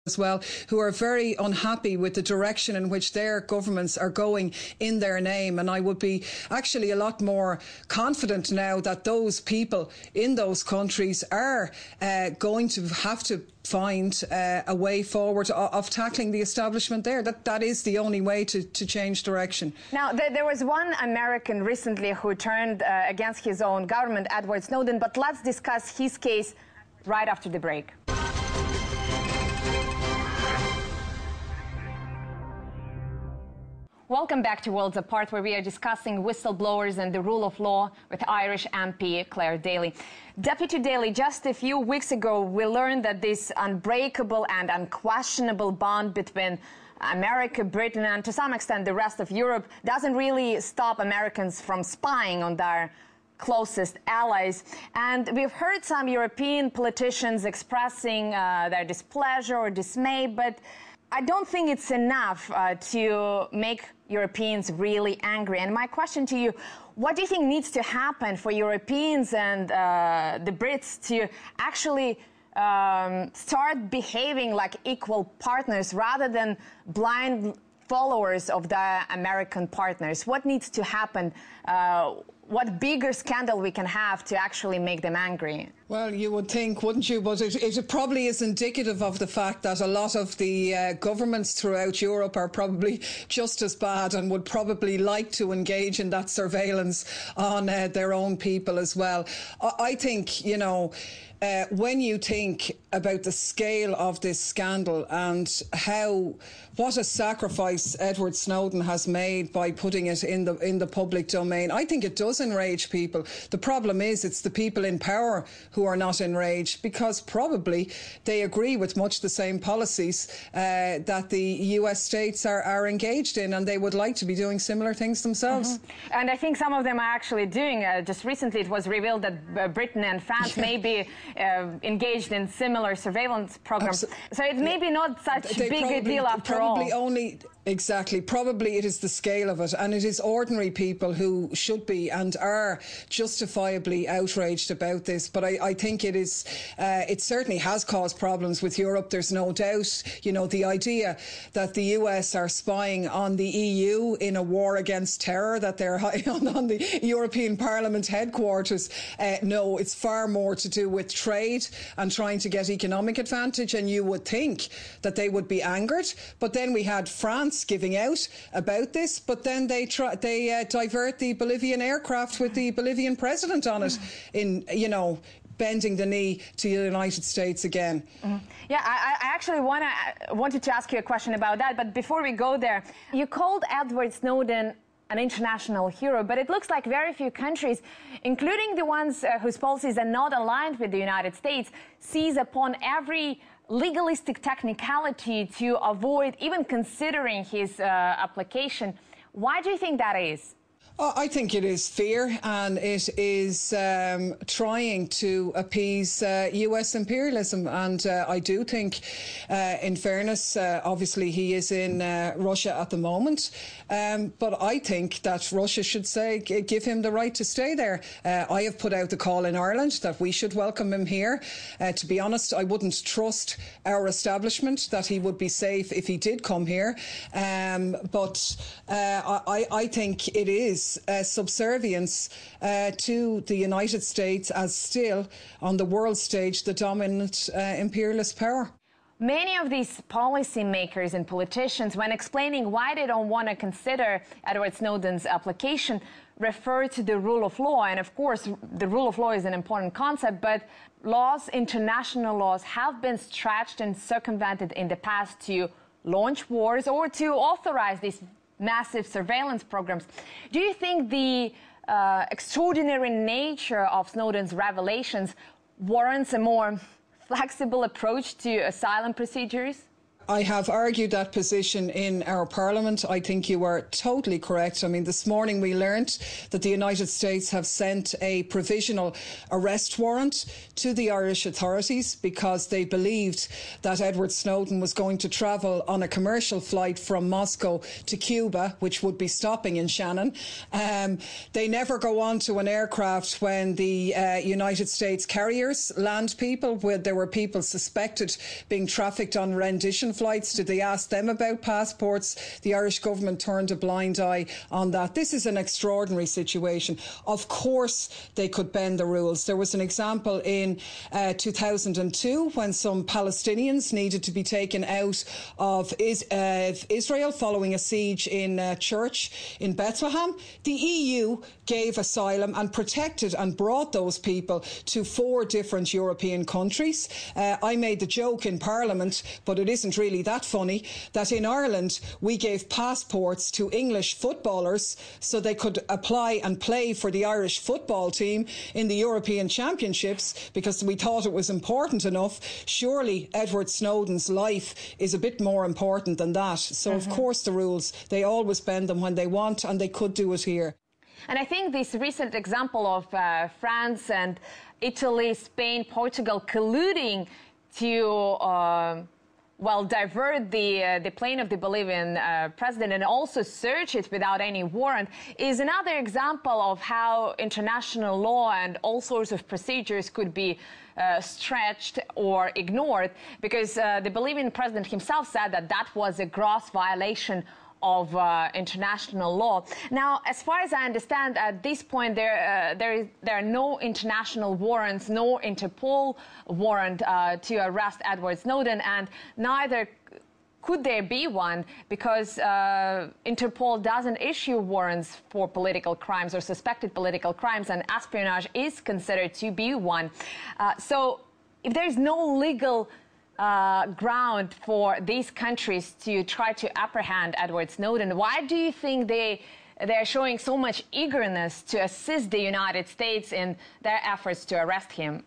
as well, who are very unhappy with the direction in which their governments are going in their name. And I would be actually a lot more confident now that those people in those countries are going to have to find a way forward of tackling the establishment there. That is the only way to change direction. Now, there was one American recently who turned against his own government, Edward Snowden, but let's discuss his case right after the break. Welcome back to Worlds Apart, where we are discussing whistleblowers and the rule of law with Irish MP Claire Daly. Deputy Daly, just a few weeks ago, we learned that this unbreakable and unquestionable bond between America, Britain, and to some extent the rest of Europe doesn't really stop Americans from spying on their closest allies. And we've heard some European politicians expressing their displeasure or dismay, but I don't think it's enough to make Europeans really angry. And my question to you, what do you think needs to happen for Europeans and the Brits to actually start behaving like equal partners rather than blind followers of the American partners? What needs to happen? What bigger scandal we can have to actually make them angry? Well, you would think, wouldn't you? But it probably is indicative of the fact that a lot of the governments throughout Europe are probably just as bad and would probably like to engage in that surveillance on their own people as well. I think, you know, when you think about the scale of this scandal and what a sacrifice Edward Snowden has made by putting it in the public domain, I think it does enrage people. The problem is it's the people in power who are not enraged, because probably they agree with much the same policies that the US states are engaged in, and they would like to be doing similar things themselves. Mm-hmm. And I think some of them are actually doing. Just recently it was revealed that Britain and France may be engaged in similar surveillance programs. So it may be not such a big a deal after all. Exactly. Probably it is the scale of it, and it is ordinary people who should be and are justifiably outraged about this. But I think it is. It certainly has caused problems with Europe. There's no doubt. You know, the idea that the US are spying on the EU in a war against terror, that they're on the European Parliament headquarters. No, it's far more to do with trade and trying to get economic advantage. And you would think that they would be angered. But then we had France giving out about this, but then they divert the Bolivian aircraft with the Bolivian president on it, in, you know, bending the knee to the United States again. Mm-hmm. Yeah, I actually wanted to ask you a question about that, but before we go there, you called Edward Snowden an international hero, but it looks like very few countries, including the ones whose policies are not aligned with the United States, seize upon every legalistic technicality to avoid even considering his application. Why do you think that is? I think it is fear, and it is trying to appease US imperialism. And I do think, in fairness, obviously he is in Russia at the moment, but I think that Russia should say, give him the right to stay there. I have put out the call in Ireland that we should welcome him here. To be honest, I wouldn't trust our establishment that he would be safe if he did come here. But I think it is subservience to the United States as still, on the world stage, the dominant imperialist power. Many of these policymakers and politicians, when explaining why they don't want to consider Edward Snowden's application, refer to the rule of law. And of course, the rule of law is an important concept, but laws, international laws, have been stretched and circumvented in the past to launch wars or to authorize these massive surveillance programs. Do you think the extraordinary nature of Snowden's revelations warrants a more flexible approach to asylum procedures? I have argued that position in our Parliament. I think you are totally correct. I mean, this morning we learnt that the United States have sent a provisional arrest warrant to the Irish authorities because they believed that Edward Snowden was going to travel on a commercial flight from Moscow to Cuba, which would be stopping in Shannon. They never go on to an aircraft when the United States carriers land people, where there were people suspected being trafficked on rendition flights. Did they ask them about passports? The Irish government turned a blind eye on that. This is an extraordinary situation. Of course they could bend the rules. There was an example in 2002 when some Palestinians needed to be taken out of Israel following a siege in a church in Bethlehem. The EU gave asylum and protected and brought those people to 4 different European countries. I made the joke in Parliament, but it isn't really that funny, that in Ireland we gave passports to English footballers so they could apply and play for the Irish football team in the European Championships because we thought it was important enough. Surely Edward Snowden's life is a bit more important than that. So of course the rules, they always bend them when they want, and they could do it here. And I think this recent example of France and Italy, Spain, Portugal colluding to divert the plane of the Bolivian president and also search it without any warrant is another example of how international law and all sorts of procedures could be stretched or ignored, because the Bolivian president himself said that that was a gross violation of international law. Now, as far as I understand, at this point, there are no international warrants, no Interpol warrant to arrest Edward Snowden, and neither could there be one, because Interpol doesn't issue warrants for political crimes or suspected political crimes, and espionage is considered to be one. So if there is no legal ground for these countries to try to apprehend Edward Snowden, why do you think they're showing so much eagerness to assist the United States in their efforts to arrest him?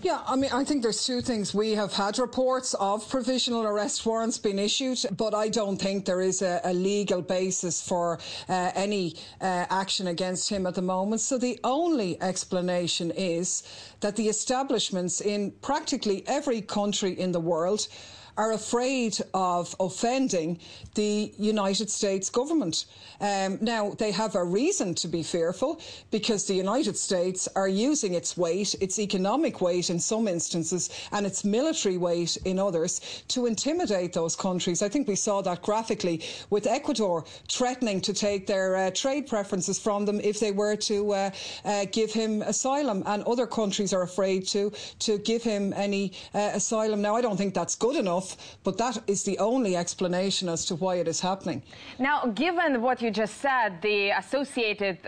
Yeah, I mean, I think there's 2 things. We have had reports of provisional arrest warrants being issued, but I don't think there is a legal basis for any action against him at the moment. So the only explanation is that the establishments in practically every country in the world are afraid of offending the United States government. Now, they have a reason to be fearful because the United States are using its weight, its economic weight in some instances, and its military weight in others to intimidate those countries. I think we saw that graphically with Ecuador threatening to take their trade preferences from them if they were to give him asylum, and other countries are afraid to give him any asylum. Now, I don't think that's good enough, but that is the only explanation as to why it is happening. Now, given what you just said, the associated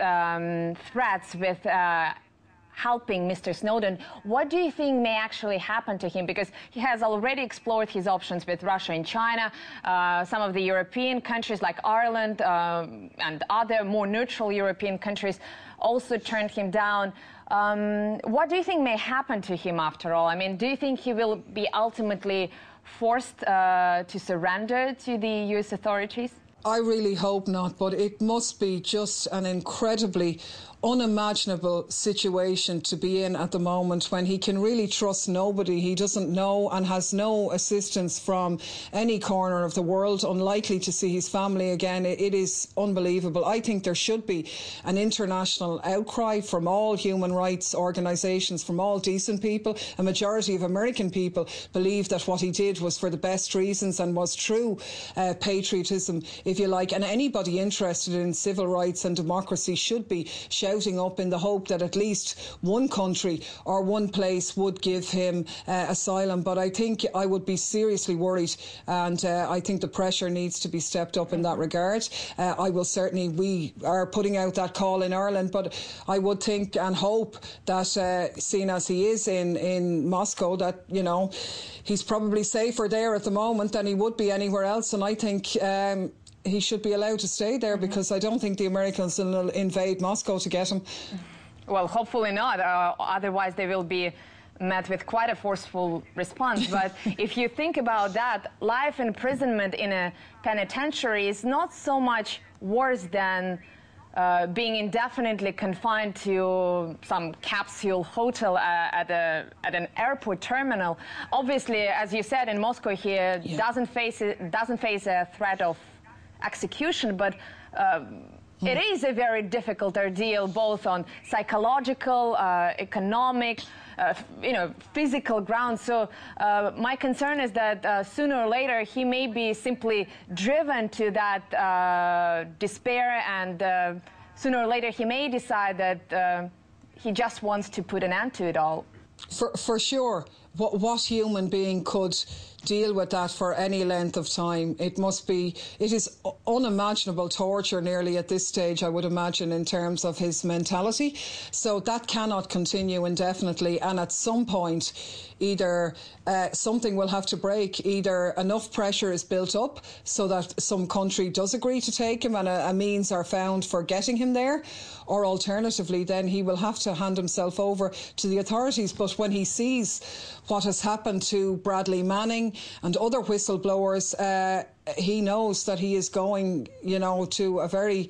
threats with helping Mr. Snowden, what do you think may actually happen to him? Because he has already explored his options with Russia and China. Some of the European countries like Ireland and other more neutral European countries also turned him down. What do you think may happen to him after all? I mean, do you think he will be ultimately forced to surrender to the US authorities? I really hope not, but it must be just an incredibly unimaginable situation to be in at the moment when he can really trust nobody. He doesn't know and has no assistance from any corner of the world, unlikely to see his family again. It is unbelievable. I think there should be an international outcry from all human rights organisations, from all decent people. A majority of American people believe that what he did was for the best reasons and was true patriotism, if you like. And anybody interested in civil rights and democracy should be shouting up in the hope that at least one country or one place would give him asylum. But I think I would be seriously worried, and I think the pressure needs to be stepped up in that regard. We are putting out that call in Ireland, but I would think and hope that, seeing as he is in Moscow, that, you know, he's probably safer there at the moment than he would be anywhere else. And I think he should be allowed to stay there, because I don't think the Americans will invade Moscow to get him. Well, hopefully not. Otherwise, they will be met with quite a forceful response. But if you think about that, life imprisonment in a penitentiary is not so much worse than being indefinitely confined to some capsule hotel at an airport terminal. Obviously, as you said, in Moscow here, doesn't face a threat of execution, but it is a very difficult ordeal, both on psychological, economic, physical grounds. So my concern is that sooner or later he may be simply driven to that despair, and sooner or later he may decide that he just wants to put an end to it all. For sure. What human being could deal with that for any length of time? It is unimaginable torture nearly at this stage, I would imagine, in terms of his mentality. So that cannot continue indefinitely, and at some point either something will have to break. Either enough pressure is built up so that some country does agree to take him and a means are found for getting him there, or alternatively then he will have to hand himself over to the authorities. But when he sees what has happened to Bradley Manning and other whistleblowers, he knows that he is going, to a very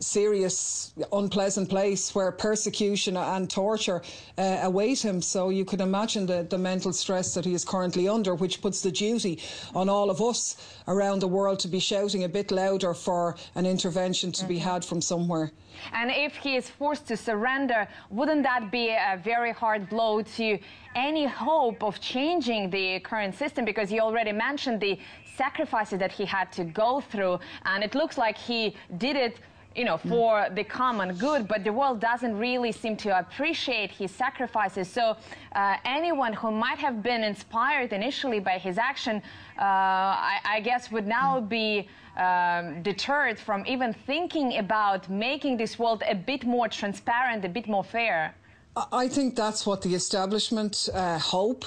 serious, unpleasant place where persecution and torture await him. So you can imagine the mental stress that he is currently under, which puts the duty on all of us around the world to be shouting a bit louder for an intervention to be had from somewhere. And if he is forced to surrender, wouldn't that be a very hard blow to any hope of changing the current system? Because you already mentioned the sacrifices that he had to go through, and it looks like he did it for the common good, but the world doesn't really seem to appreciate his sacrifices. So anyone who might have been inspired initially by his action, I guess, would now be deterred from even thinking about making this world a bit more transparent, a bit more fair. I think that's what the establishment hope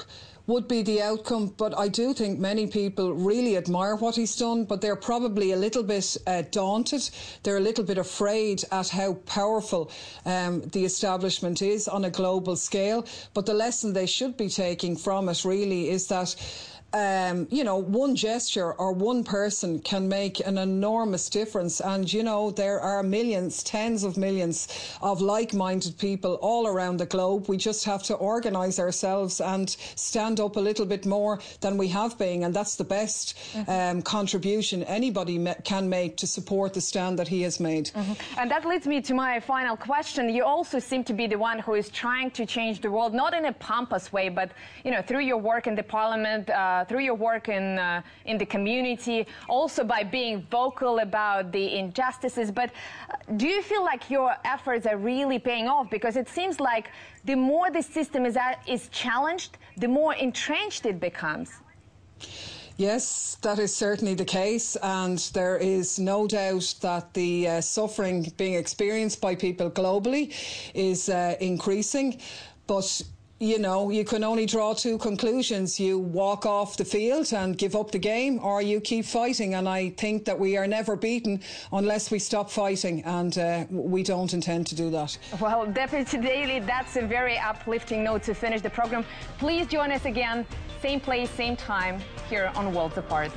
would be the outcome, but I do think many people really admire what he's done, but they're probably a little bit daunted. They're a little bit afraid at how powerful the establishment is on a global scale. But the lesson they should be taking from it really is that one gesture or one person can make an enormous difference. And, there are millions, tens of millions of like-minded people all around the globe. We just have to organise ourselves and stand up a little bit more than we have been. And that's the best contribution anybody can make to support the stand that he has made. And that leads me to my final question. You also seem to be the one who is trying to change the world, not in a pompous way, but, through your work in the parliament, through your work in the community, also by being vocal about the injustices. But do you feel like your efforts are really paying off? Because it seems like the more the system is challenged, the more entrenched it becomes. Yes, that is certainly the case, and there is no doubt that the suffering being experienced by people globally is increasing. But you can only draw two conclusions. You walk off the field and give up the game, or you keep fighting. And I think that we are never beaten unless we stop fighting, and we don't intend to do that. Well, Deputy Daly, that's a very uplifting note to finish the program. Please join us again, same place, same time, here on Worlds Apart.